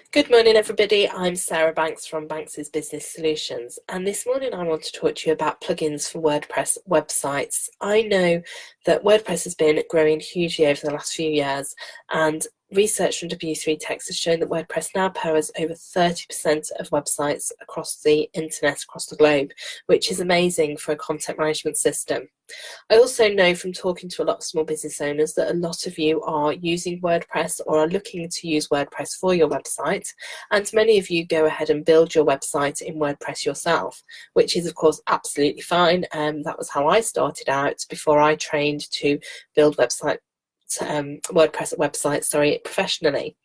Good morning, everybody. I'm Sarah Banks from Banks' Business Solutions, and this morning I want to talk to you about plugins for WordPress websites. I know that WordPress has been growing hugely over the last few years, and research from W3Techs has shown that WordPress now powers over 30% of websites across the internet, across the globe, which is amazing for a content management system. I also know from talking to a lot of small business owners that a lot of you are using WordPress or are looking to use WordPress for your website, and many of you go ahead and build your website in WordPress yourself, which is of course absolutely fine. That was how I started out before I trained to build WordPress websites professionally.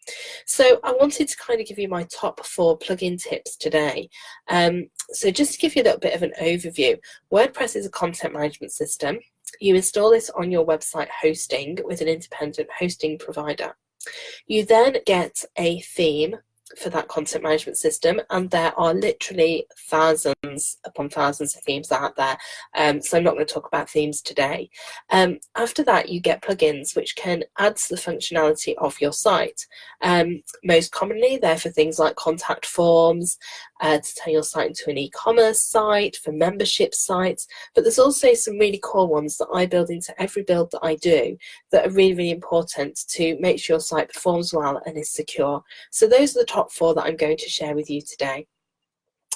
So I wanted to kind of give you my top 4 plugin tips today. So just to give you a little bit of an overview, WordPress is a content management system. You install this on your website hosting with an independent hosting provider. You then get a theme for that content management system, and there are literally thousands upon thousands of themes out there, so I'm not going to talk about themes today. After that, you get plugins which can add to the functionality of your site. Most commonly they're for things like contact forms, to turn your site into an e-commerce site, for membership sites, but there's also some really cool ones that I build into every build that I do that are really important to make sure your site performs well and is secure. So those are the top 4 that I'm going to share with you today.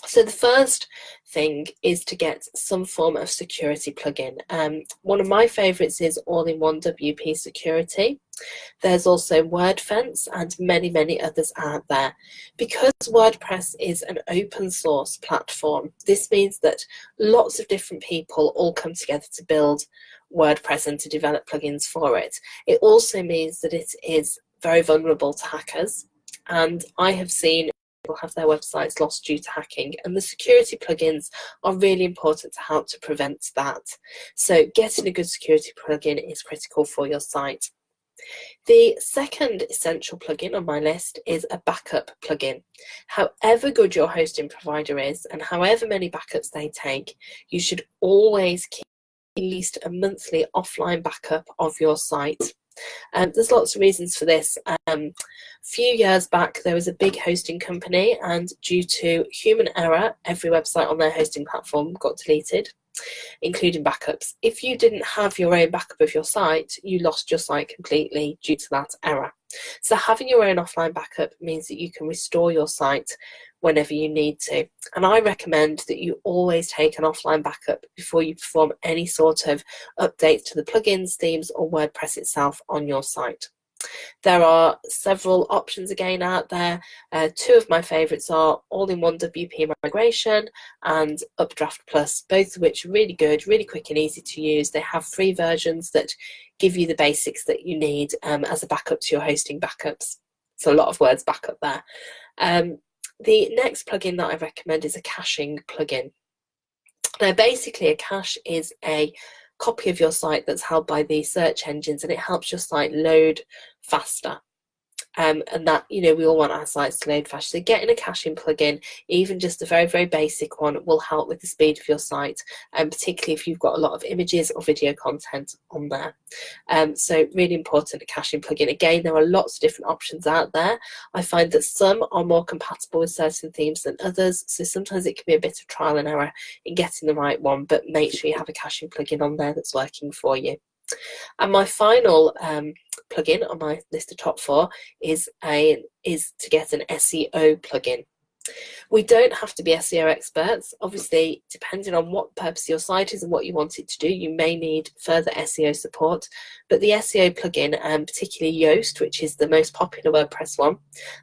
So the first thing is to get some form of security plugin. One of my favorites is All-in-One WP Security. There's also WordFence and many others out there. Because WordPress is an open source platform, this means that lots of different people all come together to build WordPress and to develop plugins for it. It also means that it is very vulnerable to hackers, and I have seen people have their websites lost due to hacking, and the security plugins are really important to help to prevent that. So getting a good security plugin is critical for your site. The second essential plugin on my list is a backup plugin. However good your hosting provider is and however many backups they take, you should always keep at least a monthly offline backup of your site. There's lots of reasons for this. A few years back there was a big hosting company, and due to human error every website on their hosting platform got deleted, including backups. If you didn't have your own backup of your site, you lost your site completely due to that error. So having your own offline backup means that you can restore your site whenever you need to. And I recommend that you always take an offline backup before you perform any sort of updates to the plugins, themes, or WordPress itself on your site. There are several options again out there. 2 of my favourites are All-in-One WP Migration and Updraft Plus, both of which are really good, really quick and easy to use. They have free versions that give you the basics that you need as a backup to your hosting backups. So a lot of words backup there. The next plugin that I recommend is a caching plugin. Now basically a cache is a copy of your site that's held by the search engines, and it helps your site load faster. And that, you know, we all want our sites to load fast. So getting a caching plugin, even just a very basic one, will help with the speed of your site, and particularly if you've got a lot of images or video content on there. So really important, a caching plugin. Again, there are lots of different options out there. I find that some are more compatible with certain themes than others, so sometimes it can be a bit of trial and error in getting the right one, but make sure you have a caching plugin on there that's working for you. And my final plugin on my list of top 4 is to get an SEO plugin. We don't have to be SEO experts. Obviously, depending on what purpose your site is and what you want it to do, you may need further SEO support. But the SEO plugin, particularly Yoast, which is the most popular WordPress one,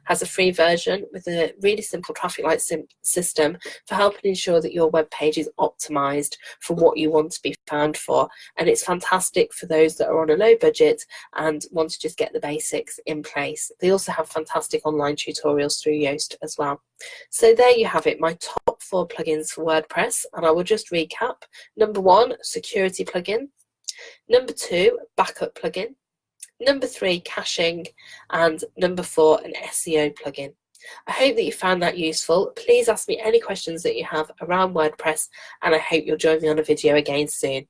has a free version with a really simple traffic light system for helping ensure that your web page is optimized for what you want to be found for. And it's fantastic for those that are on a low budget and want to just get the basics in place. They also have fantastic online tutorials through Yoast as well. So there you have it, my top 4 plugins for WordPress, and I will just recap. Number 1, security plugin. Number 2, backup plugin. Number 3, caching. And number 4, an SEO plugin. I hope that you found that useful. Please ask me any questions that you have around WordPress, and I hope you'll join me on a video again soon.